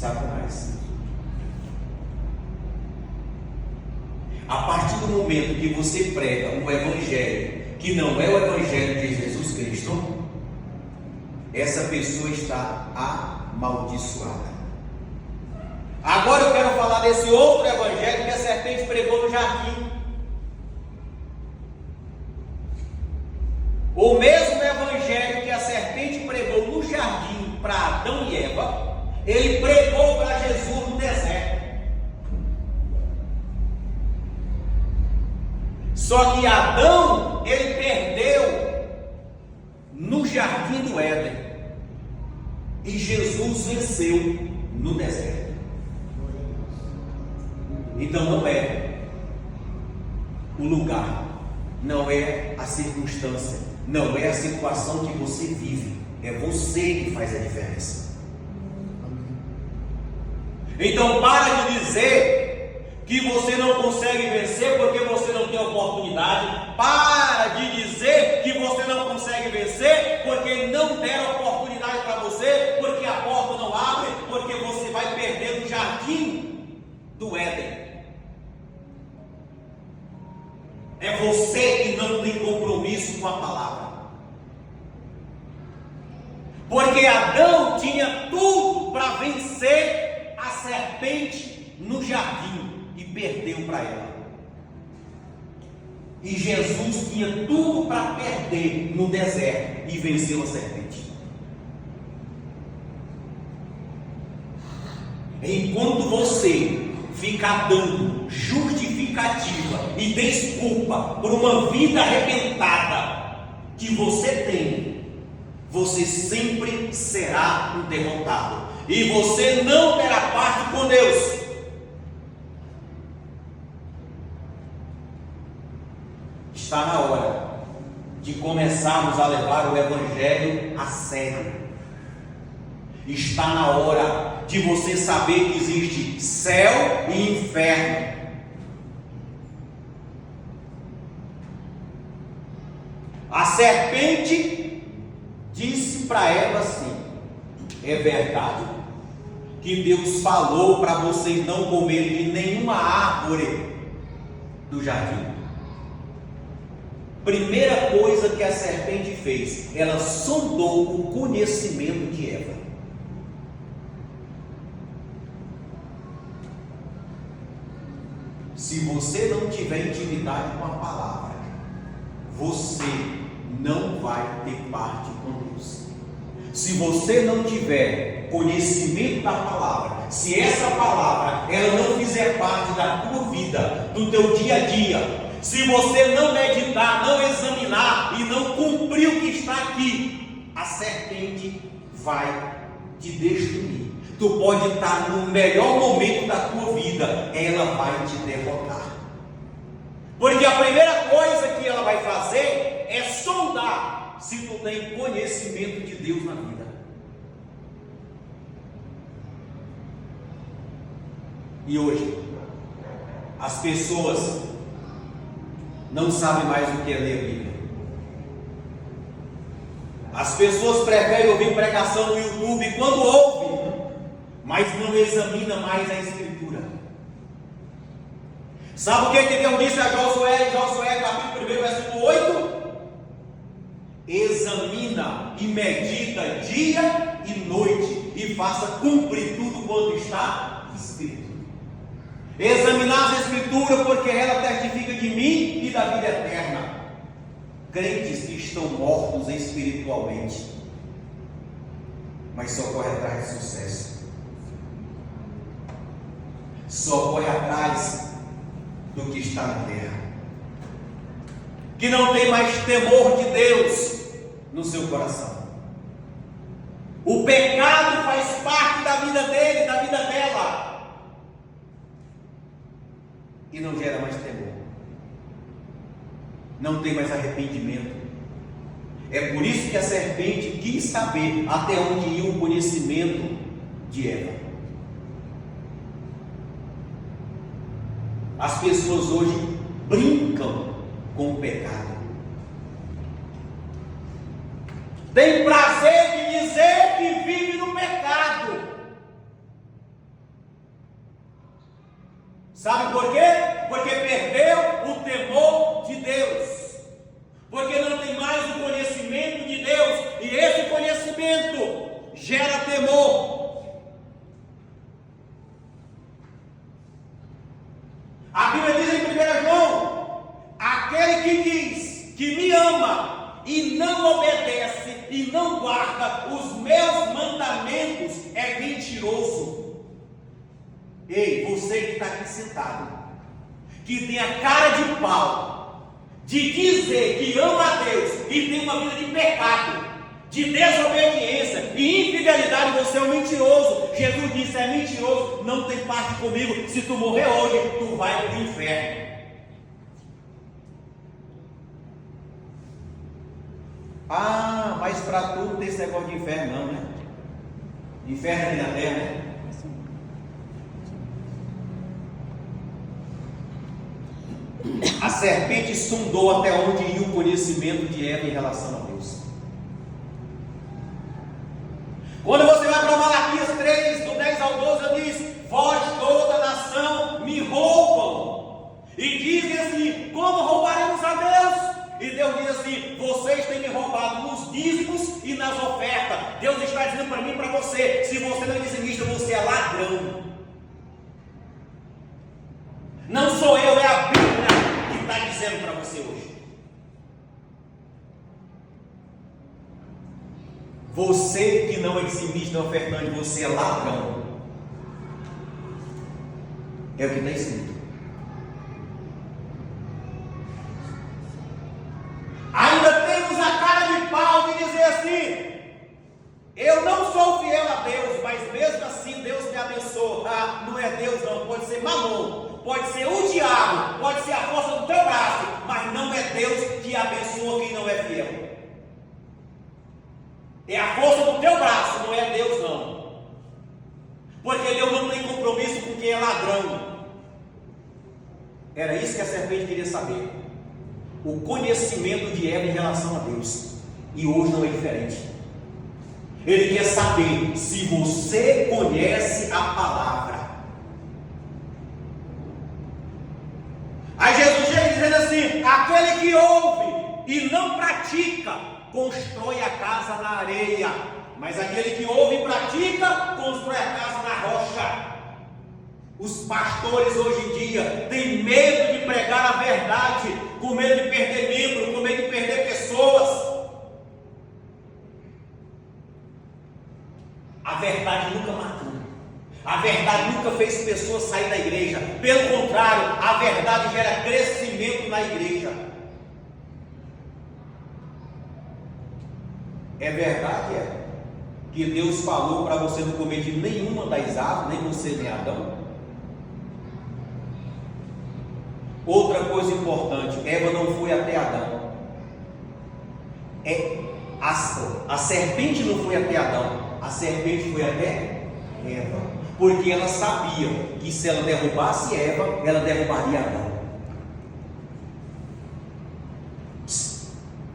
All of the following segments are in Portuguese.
Satanás. A partir do momento que você prega um evangelho que não é o evangelho de Jesus Cristo, essa pessoa está amaldiçoada. Agora eu quero falar desse outro evangelho que a serpente pregou no jardim. O mesmo evangelho que a serpente pregou no jardim para Adão e Eva, ele pregou para Jesus no deserto. Só que Adão, ele perdeu no jardim do Éden, e Jesus venceu no deserto. Então não é o lugar, não é a circunstância, não é a situação que você vive, é você que faz a diferença. Então para de dizer que você não consegue vencer porque você não tem oportunidade. Para de dizer que você não consegue vencer porque não deram oportunidade para você, porque a porta não abre, porque você vai perder no jardim do Éden. É você que não tem compromisso com a palavra. Porque Adão tinha tudo para vencer a serpente no jardim e perdeu para ela. E Jesus tinha tudo para perder no deserto e venceu a serpente. Enquanto você ficar dando justificativa e desculpa por uma vida arrebentada que você tem, você sempre será um derrotado e você não terá parte com Deus. Está na hora de começarmos a levar o evangelho a sério. Está na hora de você saber que existe céu e inferno. A serpente disse para Eva assim: é verdade que Deus falou para vocês não comerem de nenhuma árvore do jardim? Primeira coisa que a serpente fez, ela sondou o conhecimento de Eva. Se você não tiver intimidade com a palavra, você não vai ter parte com Deus. Se você não tiver conhecimento da palavra, se essa palavra ela não fizer parte da tua vida, do teu dia a dia, se você não meditar, não examinar e não cumprir o que está aqui, a serpente vai te destruir. Tu pode estar no melhor momento da tua vida, ela vai te derrotar. Porque a primeira coisa que ela vai fazer é sondar se tu tem conhecimento de Deus na vida. E hoje, as pessoas não sabem mais o que é ler a Bíblia. As pessoas preferem ouvir pregação no YouTube quando ouvem, mas não examina mais a Escritura. Sabe o que Deus disse a Josué, em Josué capítulo 1, versículo 8? Examina e medita dia e noite, e faça cumprir tudo quanto está escrito. Examinar as Escrituras, porque ela testifica de mim e da vida eterna. Crentes que estão mortos espiritualmente, mas só corre atrás de sucesso, só corre atrás do que está na terra, que não tem mais temor de Deus no seu coração. O pecado faz parte da vida dele, da vida dela, e não gera mais temor, não tem mais arrependimento. É por isso que a serpente quis saber até onde ia o conhecimento de Eva. As pessoas hoje brincam com o pecado. Tem prazer de dizer que vive no pecado. Sabe por quê? Porque perdeu o temor de Deus. Porque não tem mais o conhecimento de Deus. E esse conhecimento gera temor. A Bíblia diz em 1 João: aquele que diz que me ama e não obedece e não guarda os meus mandamentos é mentiroso. Ei, você que está aqui sentado, que tem a cara de pau de dizer que ama a Deus e tem uma vida de pecado, de desobediência e infidelidade, você é um mentiroso. Jesus disse: é mentiroso, não tem parte comigo. Se tu morrer hoje, tu vai para o inferno. Ah, mas para tudo tem esse negócio de inferno não, né? Inferno aqui na terra, né? A serpente sondou até onde ia o conhecimento de Eva em relação a Deus. Quando você vai para Malaquias 3, do 10 ao 12, ele diz: vós toda nação me roubam. E dizem assim: como roubaremos a Deus? E Deus diz assim: vocês têm me roubado nos dízimos e nas ofertas. Deus está dizendo para mim e para você: se você não é dizimista, você é ladrão. Não sou eu, é a Bíblia que está dizendo para você hoje. Você que não é dizimista, não é ofertante, você é ladrão. É o que está escrito. Ainda temos a cara de pau de dizer assim: eu não sou fiel a Deus, mas mesmo assim Deus me abençoa. Ah, não é Deus não, pode ser Mamon, pode ser o diabo, pode ser a força do teu braço, mas não é Deus que abençoa quem não é fiel. É a força do teu braço, não é Deus não. Porque Deus não tem compromisso com quem é ladrão. Era isso que a serpente queria saber. O conhecimento de Eva em relação a Deus. E hoje não é diferente. Ele quer saber se você conhece a palavra. Aí Jesus chega dizendo assim: aquele que ouve e não pratica constrói a casa na areia, mas aquele que ouve e pratica constrói a casa na rocha. Os pastores hoje em dia têm medo de pregar a verdade, com medo de perder membro, com medo de perder pessoas. A verdade nunca matou. A verdade nunca fez pessoas sair da igreja. Pelo contrário, a verdade gera crescimento na igreja. É verdade, que Deus falou para você não comer de nenhuma das árvores, nem você nem Adão? Outra coisa importante: Eva não foi até Adão. A serpente não foi até Adão, a serpente foi até Eva, porque ela sabia que se ela derrubasse Eva, ela derrubaria Adão.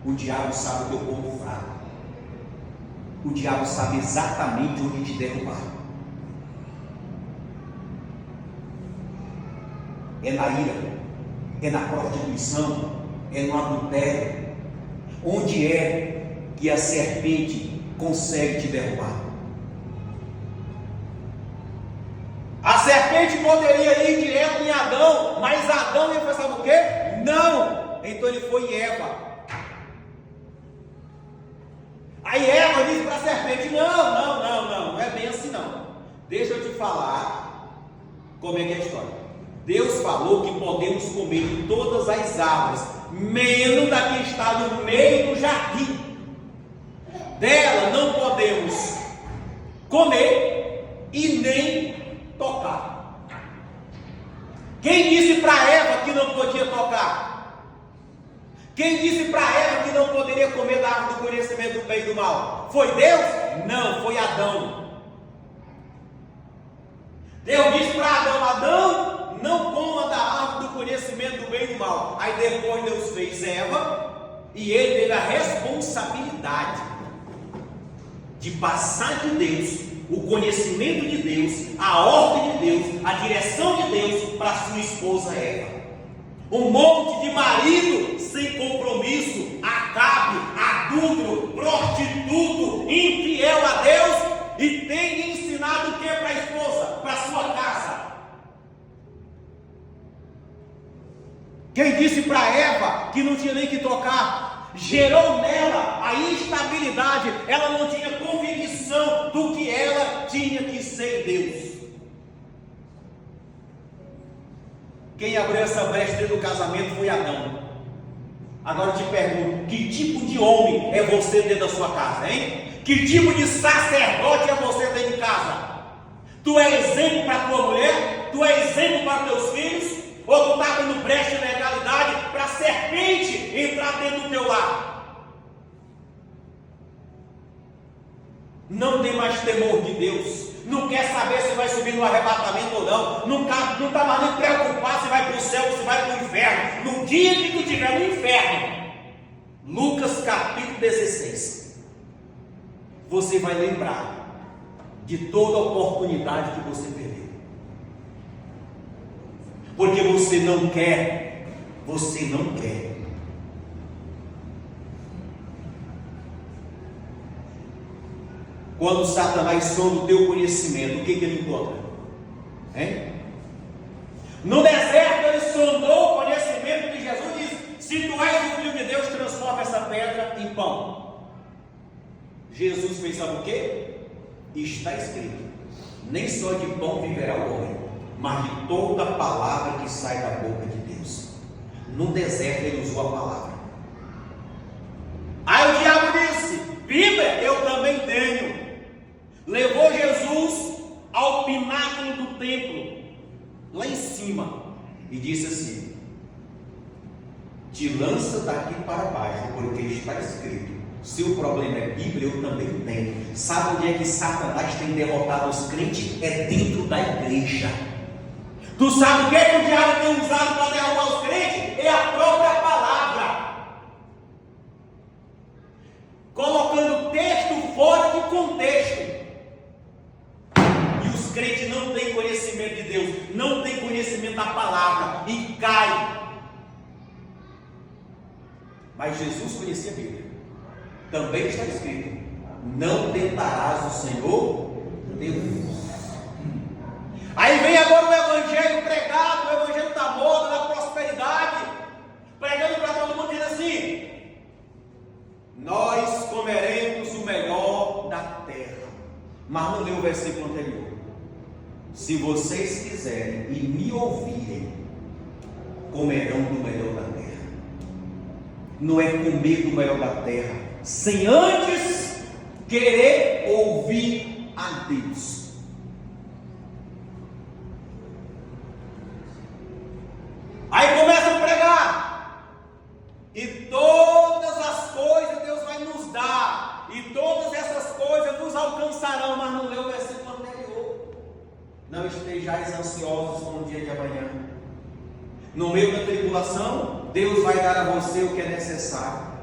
O diabo sabe o teu corpo fraco. O diabo sabe exatamente onde te derrubar. É na ira, é na prostituição, é no adultério. Onde é que a serpente consegue te derrubar? A serpente poderia ir direto em Adão, mas Adão ia pensar o quê? Não! Então ele foi em Eva. Aí Eva disse para a serpente: não é bem assim não. Deixa eu te falar como é que é a história. Deus falou que podemos comer de todas as árvores, menos da que está no meio do jardim. Dela não podemos comer e nem tocar. Quem disse para Eva que não podia tocar? Quem disse para Eva que não poderia comer da árvore do conhecimento do bem e do mal? Foi Deus? Não, foi Adão. Deus disse para Adão: Adão, não coma da árvore do conhecimento do bem e do mal. Aí depois Deus fez Eva, e ele teve a responsabilidade de passar de Deus o conhecimento de Deus, a ordem de Deus, a direção de Deus para sua esposa Eva. Um monte de marido sem compromisso, Acabe, adúltero, prostituto, infiel a Deus, e tem ensinado o que para a esposa, para a sua casa? Quem disse para Eva que não tinha nem que tocar, gerou nela a instabilidade, ela não tinha convicção do que ela tinha que ser Deus. Quem abriu essa brecha dentro do casamento foi Adão. Agora eu te pergunto, que tipo de homem é você dentro da sua casa, hein? Que tipo de sacerdote é você dentro de casa? Tu é exemplo para tua mulher? Tu é exemplo para teus filhos? Ou tu está dando brecha de legalidade para a serpente entrar dentro do teu lar? Não tem mais temor de Deus. Não quer saber se vai subir no arrebatamento ou não. Não está mais nem preocupado se vai para o céu ou se vai para o inferno. No dia que tu estiver no inferno, Lucas capítulo 16, você vai lembrar de toda a oportunidade que você perdeu. Porque você não quer. Quando Satanás sonda o teu conhecimento, o que ele encontra? Hein? No deserto ele sondou o conhecimento de Jesus e disse: se tu és o Filho de Deus, transforma essa pedra em pão. Jesus fez, sabe o que? Está escrito: nem só de pão viverá o homem, mas de toda a palavra que sai da boca de Deus. No deserto ele usou a palavra. Aí o diabo disse: Bíblia eu também tenho. Levou Jesus ao pináculo do templo, lá em cima, e disse assim: te lança daqui para baixo, porque está escrito. Se o problema é Bíblia, eu também tenho. Sabe onde é que Satanás tem derrotado os crentes? É dentro da igreja. Tu sabe o que o diabo tem usado para derrubar os crentes? É a própria palavra, colocando texto fora de contexto. E os crentes não têm conhecimento de Deus, não têm conhecimento da palavra e caem. Mas Jesus conhecia a Bíblia. Também está escrito: não tentarás o Senhor Deus. Aí vem agora o evangelho pregado, o evangelho da moda, da prosperidade, pregando para todo mundo, dizendo assim: nós comeremos o melhor da terra. Mas não leu o versículo anterior: se vocês quiserem e me ouvirem, comerão do melhor da terra. Não é comer do melhor da terra sem antes querer ouvir a Deus. Aí começa a pregar, e todas as coisas Deus vai nos dar, e todas essas coisas nos alcançarão. Mas não leu o versículo anterior: não estejais ansiosos com o dia de amanhã. No meio da tribulação, Deus vai dar a você o que é necessário.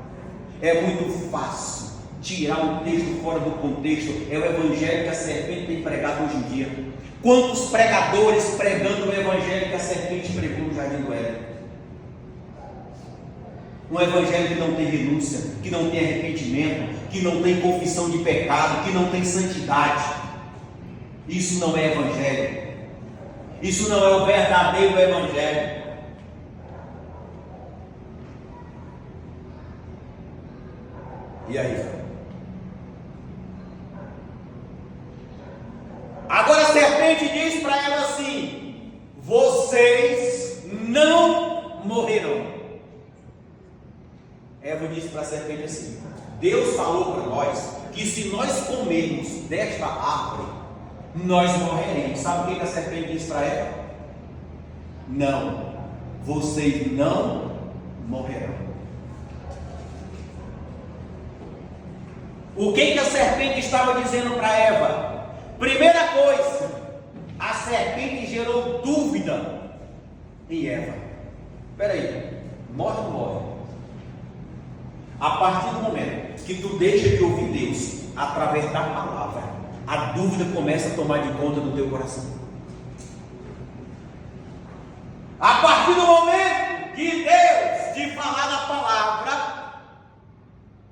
É muito fácil tirar um texto fora do contexto. É o evangelho que a serpente tem pregado hoje em dia. Quantos pregadores pregando o evangelho que a serpente pregou no Jardim do Éden? Um evangelho que não tem renúncia, que não tem arrependimento, que não tem confissão de pecado, que não tem santidade. Isso não é evangelho. Isso não é o verdadeiro evangelho. E aí? Agora a serpente diz para ela assim: vocês não morrerão. Eva disse para a serpente assim: Deus falou para nós que se nós comermos desta árvore, nós morreremos. Sabe o que a serpente disse para Eva? Não, vocês não morrerão. O que a serpente estava dizendo para Eva? Primeira coisa, a serpente gerou dúvida em Eva. Espera aí, morre ou não morre? A partir do momento que tu deixa de ouvir Deus através da palavra, a dúvida começa a tomar de conta do teu coração. A partir do momento que Deus te falar da palavra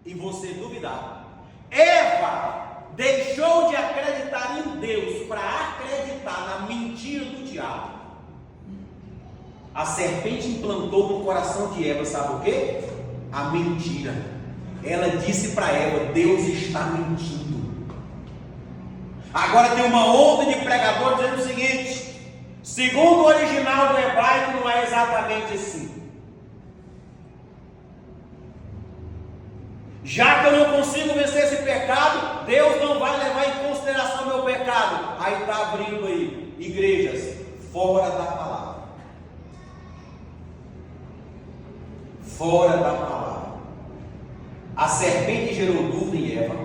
e você duvidar, Eva deixou de acreditar em Deus para acreditar na mentira do diabo. A serpente implantou no coração de Eva, sabe o quê? A mentira. Ela disse para Eva: Deus está mentindo. Agora tem uma onda de pregador dizendo o seguinte: segundo o original do hebraico, não é exatamente assim. Já que eu não consigo vencer esse pecado, Deus não vai levar em consideração meu pecado. Aí está abrindo aí igrejas fora da palavra. Fora da palavra. A serpente gerou dúvida em Eva,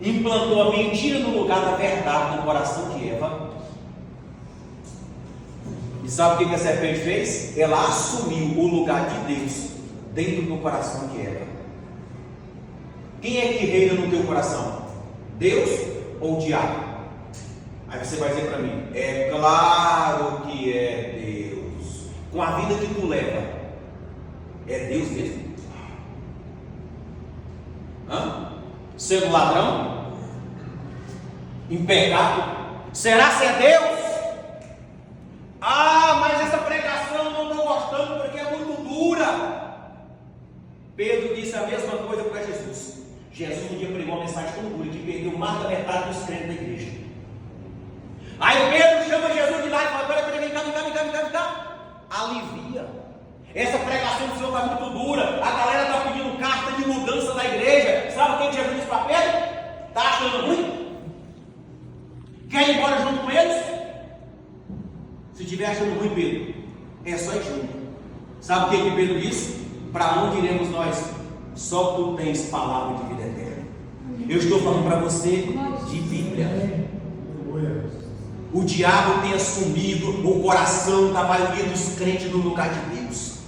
implantou a mentira no lugar da verdade no coração de Eva. E sabe o que a serpente fez? Ela assumiu o lugar de Deus dentro do coração de Eva. Quem é que reina no teu coração? Deus ou o diabo? Aí você vai dizer para mim: é claro que é Deus. Com a vida que tu leva, é Deus mesmo? Sendo ladrão? Em pecado? Será que é Deus? Ah, mas essa pregação eu não estou gostando porque é muito dura. Pedro disse a mesma coisa para Jesus. Jesus um dia pregou uma mensagem tão dura que perdeu mais da metade dos crentes da igreja. Aí Pedro chama Jesus de lá e fala: peraí, vem cá. Alivia. Essa pregação do Senhor está muito dura. A galera está pedindo carta de mudança da igreja. Sabe o que Jesus disse para Pedro? Está achando ruim? Quer ir embora junto com eles? Se estiver achando ruim, Pedro, é só ir junto. Sabe o que Pedro disse? Para onde iremos nós? Só tu tens palavra de vida eterna. Eu estou falando para você de Bíblia. O diabo tem assumido o coração da maioria dos crentes no lugar de Deus.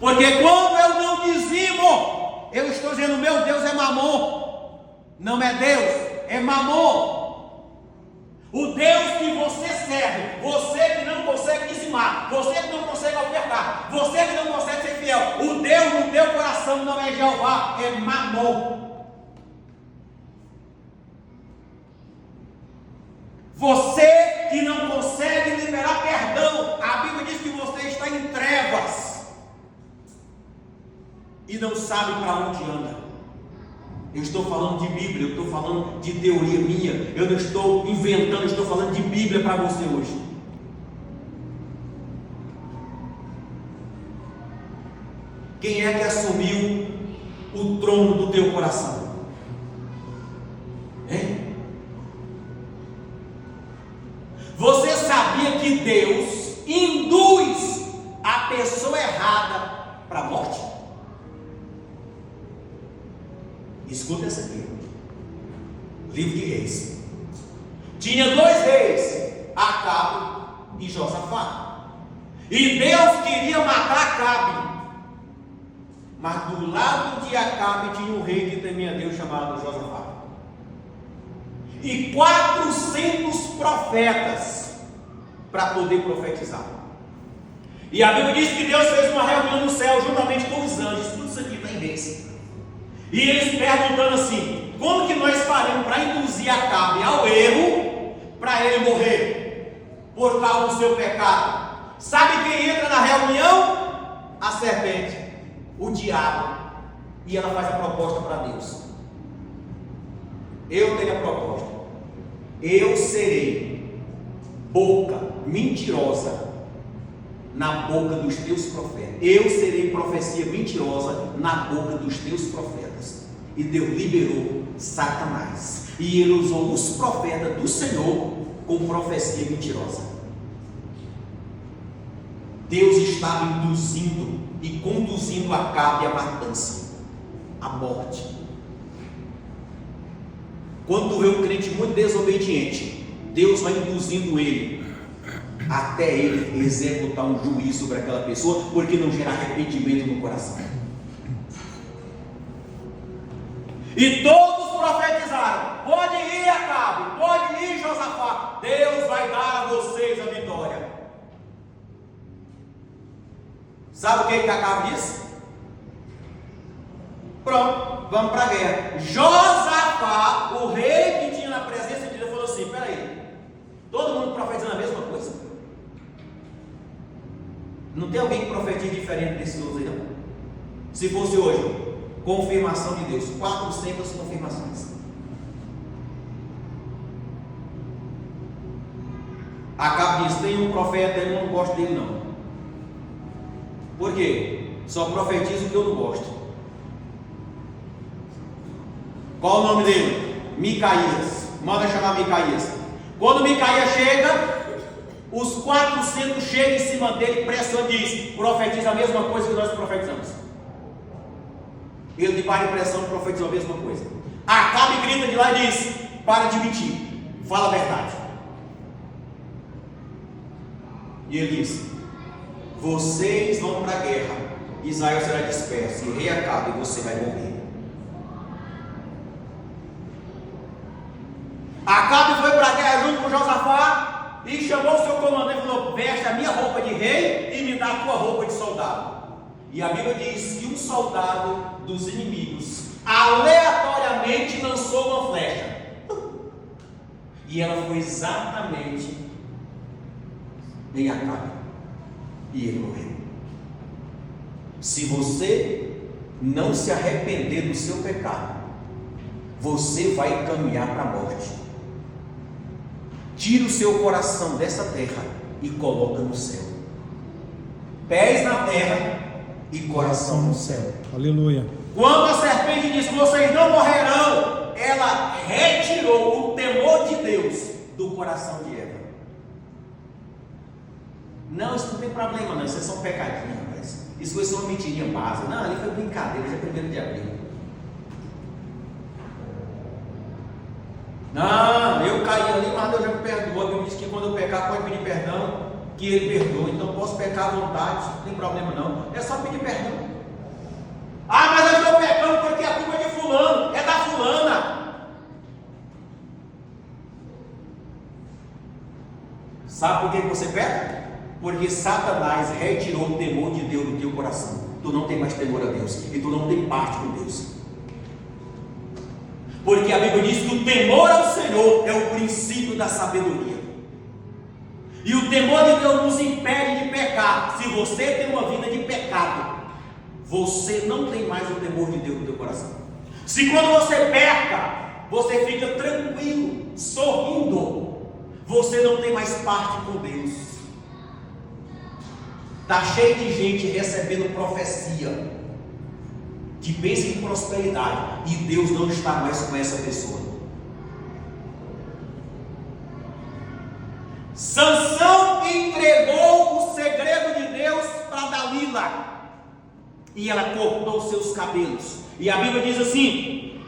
Porque quando eu não dizimo, eu estou dizendo: meu Deus é Mamon. Não é Deus, é Mamon. O Deus que você serve, você que não consegue dizimar, você que não consegue ofertar, você que não consegue ser fiel, o Deus no teu coração não é Jeová, é Mamon. Você que não consegue liberar perdão, a Bíblia diz que você está em trevas e não sabe para onde anda. Eu estou falando de Bíblia, eu estou falando de teoria minha, eu não estou inventando, eu estou falando de Bíblia para você hoje. Quem é que assumiu o trono do teu coração? Hein? Você sabia que Deus induz a pessoa errada para a morte? Escuta essa aqui. Livro de Reis. Tinha dois reis, Acabe e Josafá. E Deus queria matar Acabe. Mas do lado de Acabe tinha um rei que temia a Deus chamado Josafá. E 400 profetas para poder profetizar. E a Bíblia diz que Deus fez uma reunião no céu juntamente com os anjos. Tudo isso aqui está em Reis. E eles perguntando assim: como que nós faremos para induzir Acabe ao erro, para ele morrer por causa do seu pecado? Sabe quem entra na reunião? A serpente, o diabo. E ela faz a proposta para Deus. Eu tenho a proposta. Eu serei boca mentirosa na boca dos teus profetas. Eu serei profecia mentirosa na boca dos teus profetas. E Deus liberou Satanás. E ele usou os profetas do Senhor com profecia mentirosa. Deus estava induzindo e conduzindo Acabe à matança, à morte. Quando tu vê um crente muito desobediente, Deus vai induzindo ele até ele executar um juízo sobre aquela pessoa, porque não gera arrependimento no coração. E todos profetizaram: pode ir, Acabe, pode Josafá: Deus vai dar a vocês a vitória. Sabe o que Acabe disse? Pronto, vamos para a guerra. Josafá, o rei que tinha na presença de Deus, falou assim: peraí, todo mundo profetizando a mesma coisa? Não tem alguém que profetize diferente desse outro aí, não? Se fosse hoje, confirmação de Deus, 400 confirmações. Acabe diz: tem um profeta, eu não gosto dele não. Por quê? Só profetizo o que eu não gosto. Qual o nome dele? Micaías. Manda chamar Micaías. Quando Micaías chega, os 400 chegam em cima dele, pressiona e diz: profetiza a mesma coisa que nós profetizamos. Ele de baixa pressão profetizou a mesma coisa. Acabe grita de lá e diz: para de mentir, fala a verdade. E ele diz: vocês vão para a guerra, Israel será disperso, e rei Acabe, e você vai morrer. Acabe foi para a guerra junto com Josafá e chamou o seu comandante e falou: veste a minha roupa de rei e me dá a tua roupa de soldado. E a Bíblia diz que um soldado dos inimigos aleatoriamente lançou uma flecha, e ela foi exatamente em Acabe, e ele morreu. Se você não se arrepender do seu pecado, você vai caminhar para a morte. Tira o seu coração dessa terra e coloca no céu. Pés na terra e coração no céu. Aleluia. Quando a serpente disse: vocês não morrerão, ela retirou o temor de Deus do coração de Eva. Não, isso não tem problema não, isso é só um pecadinho, rapaz. Isso foi só uma mentirinha básica. Não, ali foi brincadeira, já é 1º de abril. Não, eu caí ali, mas Deus já me perdoou. Ele disse que quando eu pecar pode pedir perdão, que Ele perdoa. Então eu posso pecar à vontade, não tem problema não. É só pedir perdão. Ah, mas eu estou pecando porque a culpa é de fulano, é da fulana. Sabe por que você peca? Porque Satanás retirou o temor de Deus do teu coração. Tu não tem mais temor a Deus, e tu não tem parte com Deus. Porque a Bíblia diz que o temor ao Senhor é o princípio da sabedoria. E o temor de Deus nos impede de pecar. Se você tem uma vida de pecado, você não tem mais o temor de Deus no teu coração. Se quando você peca, você fica tranquilo, sorrindo, você não tem mais parte com Deus. Está cheio de gente recebendo profecia que pensa em prosperidade, e Deus não está mais com essa pessoa. Sansão entregou o segredo de Deus para Dalila, e ela cortou seus cabelos. E a Bíblia diz assim: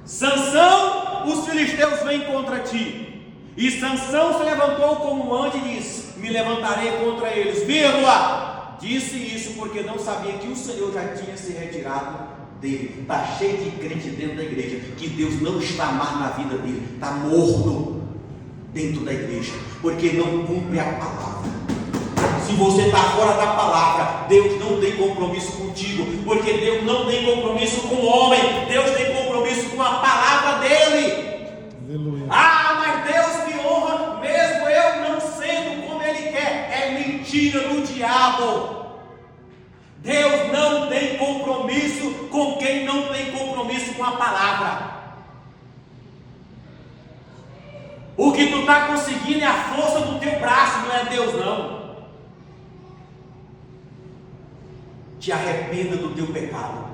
Sansão, os filisteus vêm contra ti. E Sansão se levantou como um anjo e disse: me levantarei contra eles, vírgula. Disse isso porque não sabia que o Senhor já tinha se retirado dele. Está cheio de crente dentro da igreja que Deus não está mais na vida dele, está morto dentro da igreja, porque não cumpre a palavra. Se você está fora da palavra, Deus não tem compromisso contigo, porque Deus não tem compromisso com o homem, Deus tem compromisso com a palavra dele. Aleluia. Ah, mas Deus me honra mesmo eu não sendo como Ele quer. É mentira do diabo. Deus não tem compromisso com quem não tem compromisso com a palavra. O que tu está conseguindo é a força do teu braço, não é Deus não. Te arrependa do teu pecado.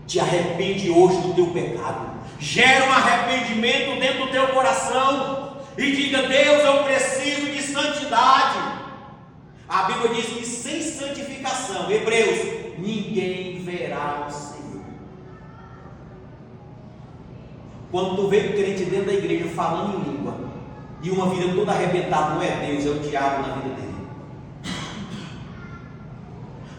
Te arrepende hoje do teu pecado. Gera um arrependimento dentro do teu coração e diga: Deus, eu preciso de santidade. A Bíblia diz que sem santificação, Hebreus, ninguém verá o Senhor. Quando tu vê um crente dentro da igreja falando em língua e uma vida toda arrebentada, não é Deus, é o diabo na vida dele.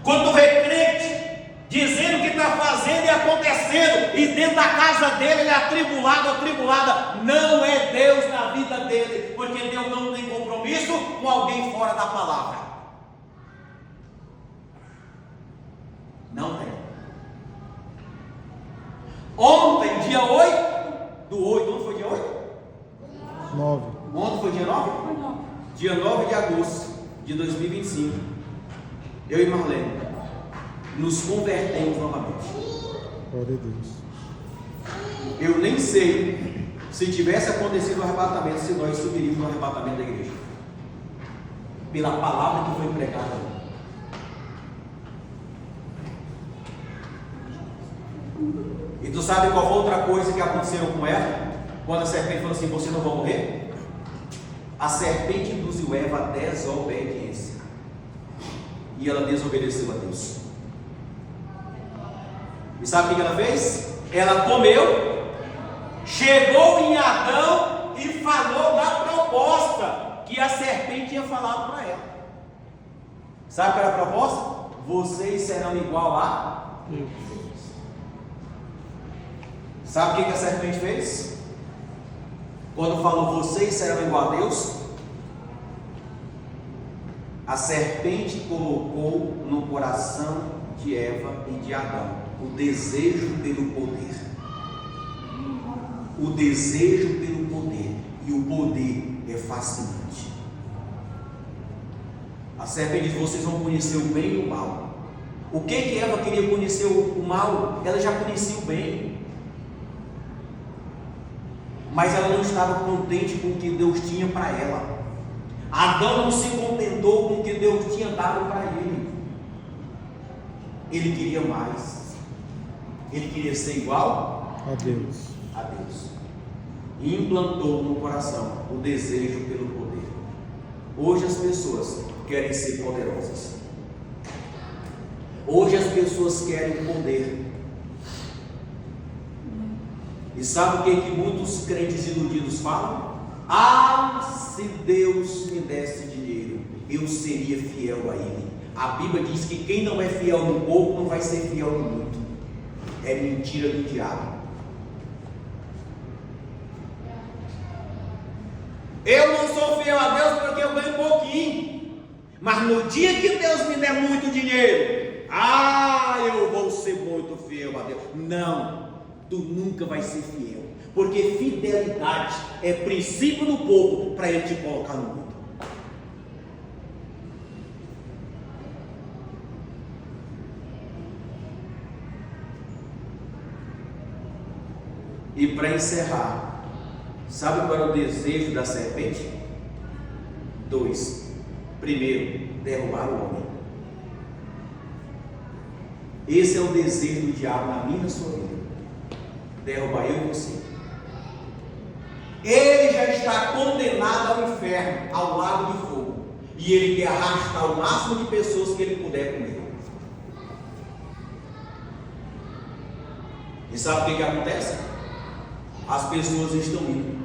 Quando tu vê crente dizendo que está fazendo e acontecendo, e dentro da casa dele ele é atribulado, atribulada. Não é Deus na vida dele, porque Deus não tem compromisso com alguém fora da palavra. Não tem. Ontem, dia 8 ontem foi dia 8? 9. Ontem foi dia 9? Dia 9 de agosto de 2025, eu e Marlene nos convertemos novamente. Glória a Deus. Eu nem sei se tivesse acontecido o arrebatamento, se nós subiríamos no arrebatamento da igreja, pela palavra que foi pregada. E tu sabe qual foi outra coisa que aconteceu com ela? Quando a serpente falou assim: você não vai morrer? A serpente induziu Eva a desobediência, e ela desobedeceu a Deus. E sabe o que ela fez? Ela comeu, chegou em Adão e falou da proposta que a serpente tinha falado para ela. Sabe qual era a proposta? Vocês serão igual a Deus. Sabe o que a serpente fez? Quando falou vocês serão igual a Deus, a serpente colocou no coração de Eva e de Adão o desejo pelo poder. O desejo pelo poder. E o poder é fascinante. A serpente diz: vocês vão conhecer o bem e o mal. O que Eva queria conhecer? O mal? Ela já conhecia o bem. Mas ela não estava contente com o que Deus tinha para ela. Adão não se contentou com o que Deus tinha dado para ele. Ele queria mais. Ele queria ser igual a Deus. E implantou no coração o desejo pelo poder. Hoje as pessoas querem ser poderosas. Hoje as pessoas querem poder. E sabe o que muitos crentes iludidos falam? Se Deus me desse dinheiro, eu seria fiel a Ele. A Bíblia diz que quem não é fiel no pouco não vai ser fiel no muito. É mentira do diabo. Eu não sou fiel a Deus porque eu ganho pouquinho. Mas no dia que Deus me der muito dinheiro, eu vou ser muito fiel a Deus. Não. Tu nunca vai ser fiel, porque fidelidade é princípio no pouco para Ele te colocar no muito. E para encerrar, sabe qual era o desejo da serpente? 2. Primeiro, derrubar o homem. Esse é o desejo do diabo na minha e na sua vida. Derrubar eu e você. Ele já está condenado ao inferno, ao lago de fogo, e ele quer arrastar o máximo de pessoas que ele puder com ele. E sabe o que acontece? As pessoas estão indo.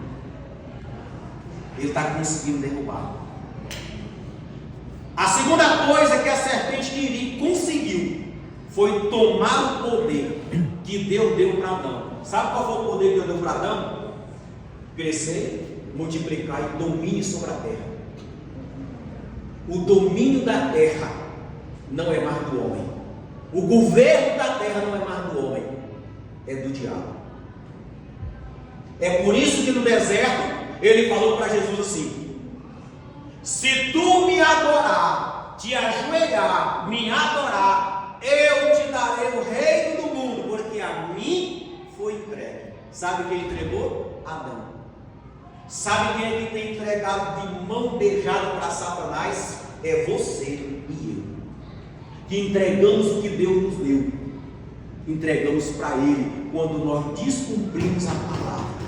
Ele está conseguindo derrubar. A segunda coisa que a serpente queria e conseguiu foi tomar o poder que Deus deu para Adão. Sabe qual foi o poder que Deus deu para Adão? Crescer, multiplicar e domine sobre a terra. O domínio da terra não é mais do homem. O governo da terra não é mais do homem, é do diabo. É por isso que no deserto ele falou para Jesus assim: se tu me adorar, te ajoelhar, me adorar, eu te darei o reino do mundo, porque a mim foi entregue. Sabe quem entregou? Adão. Sabe quem é que tem entregado de mão beijada para Satanás? É você e eu, que entregamos o que Deus nos deu, entregamos para Ele quando nós descumprimos a palavra.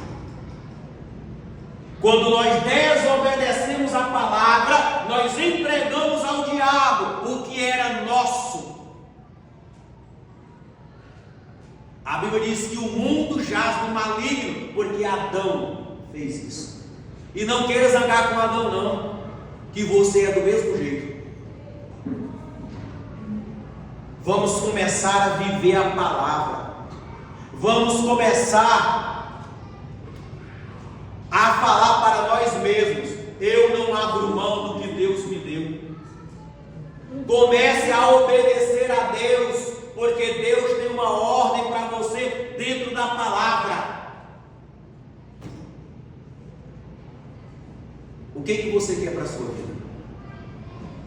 Quando nós desobedecemos a palavra, nós entregamos ao diabo o que era nosso. A Bíblia diz que o mundo jaz no maligno, porque Adão fez isso. E não queira zangar com Adão não, que você é do mesmo jeito. Vamos começar a viver a palavra. Vamos começar a falar para nós mesmos: eu não abro mão do que Deus me deu. Comece a obedecer a Deus, porque Deus tem uma ordem para você dentro da palavra. O que você quer para a sua vida?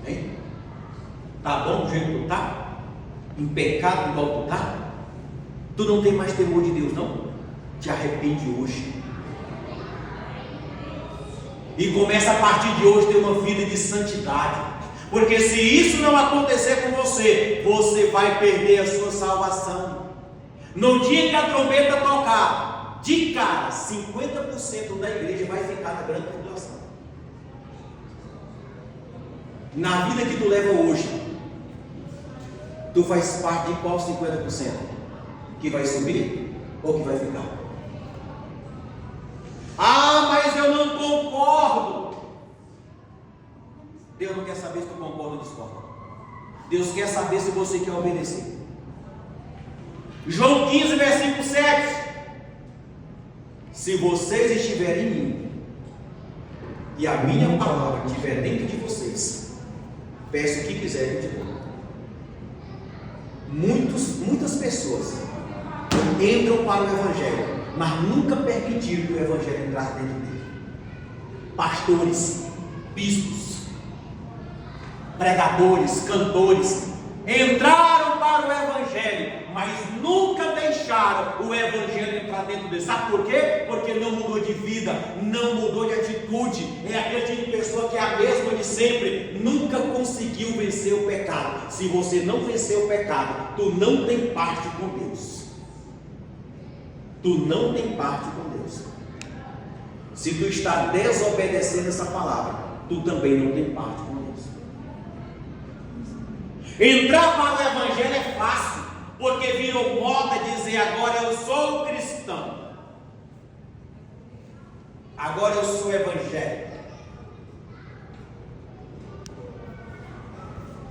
Hein? Tá bom do jeito que tu tá? Em pecado igual tu tá? Tu não tem mais temor de Deus, não? Te arrepende hoje. E começa a partir de hoje ter uma vida de santidade. Porque se isso não acontecer com você, você vai perder a sua salvação. No dia que a trombeta tocar, de cara, 50% da igreja vai ficar na grande tribulação. Na vida que tu leva hoje, tu faz parte de qual 50%? Que vai subir ou que vai ficar? Ah, mas eu não concordo. Deus não quer saber se tu concorda ou discorda. Deus quer saber se você quer obedecer. João 15, versículo 7. Se vocês estiverem em mim e a minha palavra estiver dentro de vocês, peço o que quiser que eu te dou. Muitas pessoas entram para o Evangelho, mas nunca permitiram que o Evangelho entrasse dentro dele. Pastores, bispos, pregadores, cantores, entraram para o Evangelho, mas nunca deixaram o Evangelho entrar dentro deles. Sabe por quê? Porque não mudou de vida, não mudou de atitude. É aquele tipo de pessoa que é a mesma de sempre, nunca conseguiu vencer o pecado. Se você não vencer o pecado, tu não tem parte com Deus. Tu não tem parte com Deus. Se tu está desobedecendo essa palavra, tu também não tem parte com Deus. Entrar para o Evangelho é fácil, porque virou moda dizer: agora eu sou cristão, agora eu sou evangélico.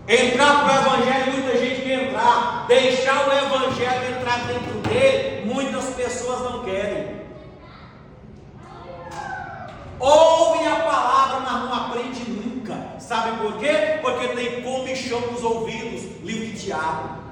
Entrar para o Evangelho, muita gente quer entrar. Deixar o Evangelho entrar dentro dele, muitas pessoas não querem. Ouvem a palavra, mas não aprende nunca. Sabe por quê? Porque tem comichão nos ouvidos. Livro de Tiago.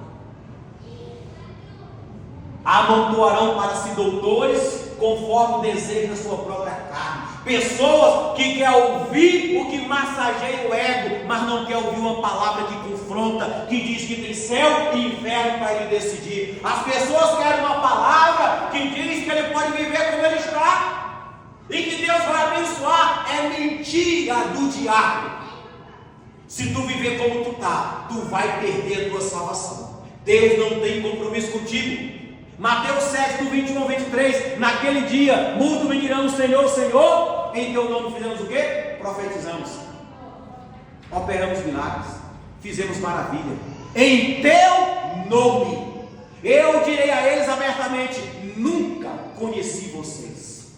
Amontoarão para si doutores, conforme o desejo da sua própria carne. Pessoas que querem ouvir o que massageia o ego, mas não quer ouvir uma palavra que confronta, que diz que tem céu e inferno para ele decidir. As pessoas querem uma palavra que diz que ele pode viver como ele está e que Deus vai abençoar. É mentira do diabo. Se tu viver como tu está, tu vai perder a tua salvação. Deus não tem compromisso contigo. Mateus 7, do 21 ao 23, naquele dia, muitos me dirão: Senhor, Senhor, em teu nome fizemos o quê? Profetizamos, operamos milagres, fizemos maravilha, em teu nome. Eu direi a eles abertamente: nunca conheci vocês,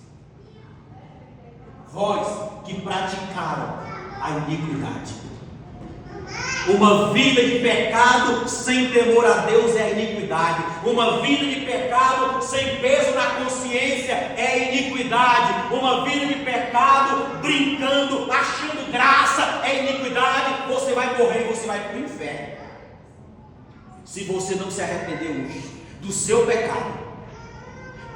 vós que praticaram a iniquidade. Uma vida de pecado sem temor a Deus é iniquidade. Uma vida de pecado sem peso na consciência é iniquidade. Uma vida de pecado brincando, achando graça é iniquidade. Você vai morrer e você vai para o inferno. Se você não se arrepender hoje do seu pecado,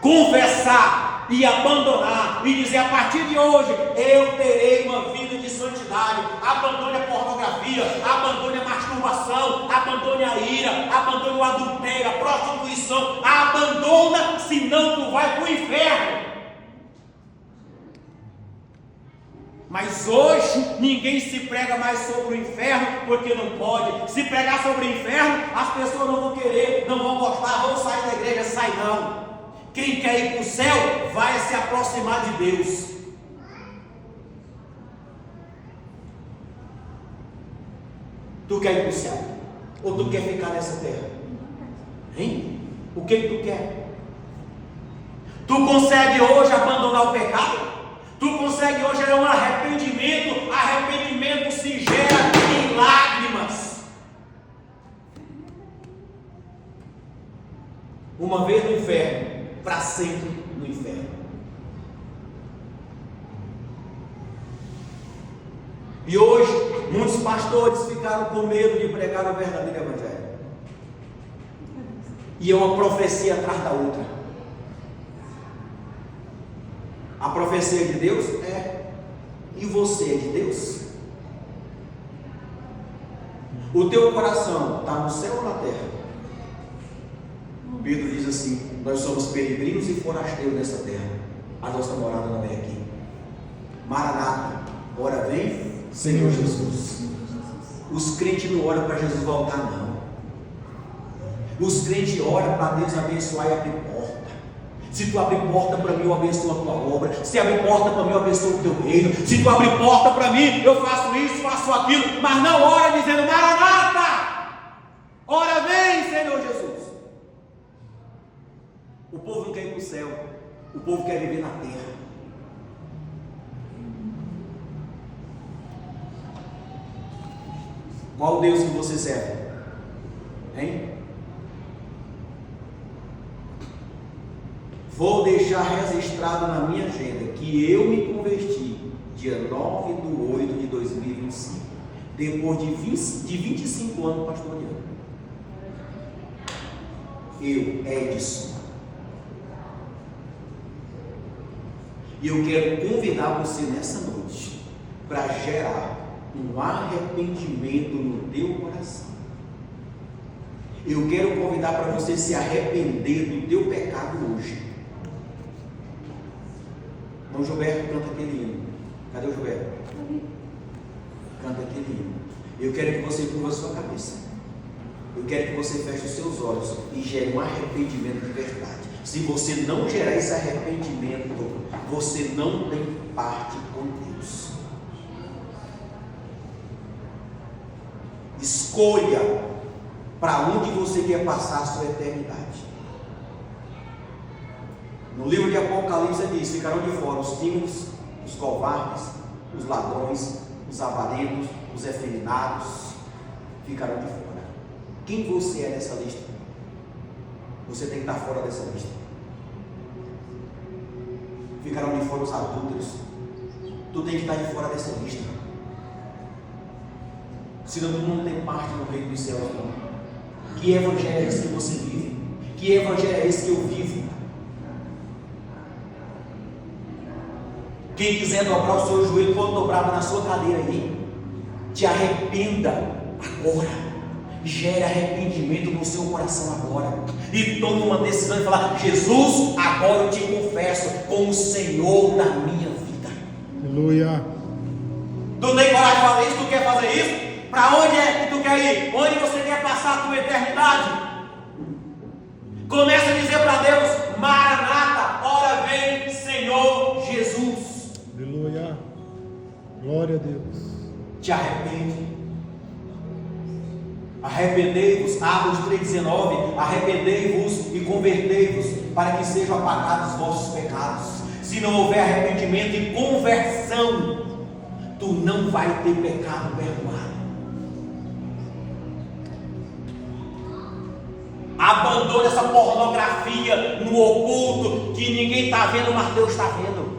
confessar e abandonar e dizer: a partir de hoje eu terei uma vida de santidade. Abandone a pornografia, abandone a masturbação, abandone a ira, abandone o adultério, a prostituição. Abandona, senão tu vai para o inferno. Mas hoje ninguém se prega mais sobre o inferno, porque não pode. Se pregar sobre o inferno, as pessoas não vão querer, não vão gostar, vão sair da igreja. Sai não. Quem quer ir para o céu vai se aproximar de Deus. Tu quer ir para o céu? Ou tu quer ficar nessa terra? Hein? O que tu quer? Tu consegue hoje abandonar o pecado? Tu consegue hoje gerar um arrependimento? Arrependimento se gera em lágrimas. uma vez no inferno, para sempre no inferno. E hoje, muitos pastores ficaram com medo de pregar o verdadeiro evangelho. E é uma profecia atrás da outra. A profecia é de Deus? É. E você é de Deus? O teu coração está no céu ou na terra? Pedro diz assim: nós somos peregrinos e forasteiros nessa terra. A nossa morada não é aqui. Maranata, ora vem, Senhor Jesus. Os crentes não oram para Jesus voltar, não. Os crentes oram para Deus abençoar e abrir porta. Se tu abrir porta para mim, eu abençoo a tua obra. Se abrir porta para mim, eu abençoo o teu reino. Se tu abrir porta para mim, eu faço isso, faço aquilo. Mas não ora dizendo: Maranata, ora vem, Senhor Jesus. O povo não quer ir para o céu. O povo quer viver na terra. Qual Deus que você serve? Hein? Vou deixar registrado na minha agenda que eu me converti dia 9/8/2025, depois de 25 anos pastoreando. Eu, Edson. E eu quero convidar você nessa noite para gerar um arrependimento no teu coração. Eu quero convidar para você se arrepender do teu pecado hoje. Então Gilberto canta aquele hino. Cadê o Gilberto? Canta aquele hino. Eu quero que você curva a sua cabeça. Eu quero que você feche os seus olhos e gere um arrependimento de verdade. Se você não gerar esse arrependimento, você não tem parte com Deus. Escolha para onde você quer passar a sua eternidade. No livro de Apocalipse diz: ficarão de fora os tímidos, os covardes, os ladrões, os avarentos, os efeminados, ficarão de fora. Quem você é nessa lista? Você tem que estar fora dessa lista. Ficarão de fora os adúlteros. Tu tem que estar de fora dessa lista. Senão tu não tem parte no reino dos céus, não. Que evangelho é esse que você vive? Que evangelho é esse que eu vivo? Quem quiser dobrar o seu joelho, pode dobrar na sua cadeira aí. Te arrependa agora. Gere arrependimento no seu coração agora. E tome uma decisão de falar: Jesus, agora eu te confesso como o Senhor da minha vida. Aleluia. Tu tem coragem de fazer isso? Tu quer fazer isso? Para onde é que tu quer ir? Onde você quer passar a tua eternidade? Começa a dizer para Deus: Maranata, ora vem, Senhor Jesus. Aleluia. Glória a Deus. Te arrepende. Arrependei-vos, Atos 3,19, arrependei-vos e convertei-vos, para que sejam apagados os vossos pecados. Se não houver arrependimento e conversão, tu não vai ter pecado perdoado. Abandone essa pornografia no oculto, que ninguém está vendo, mas Deus está vendo.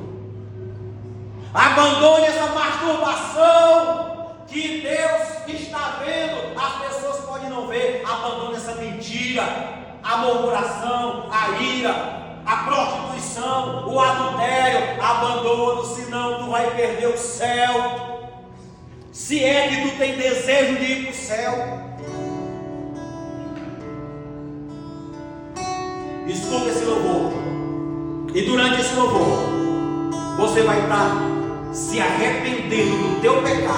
Abandone essa masturbação, que Deus está vendo, as pessoas podem não ver. Abandone essa mentira, a murmuração, a ira, a prostituição, o adultério. Abandone, senão tu vai perder o céu. Se é que tu tem desejo de ir para o céu. Escuta esse louvor, e durante esse louvor você vai estar se arrependendo do teu pecado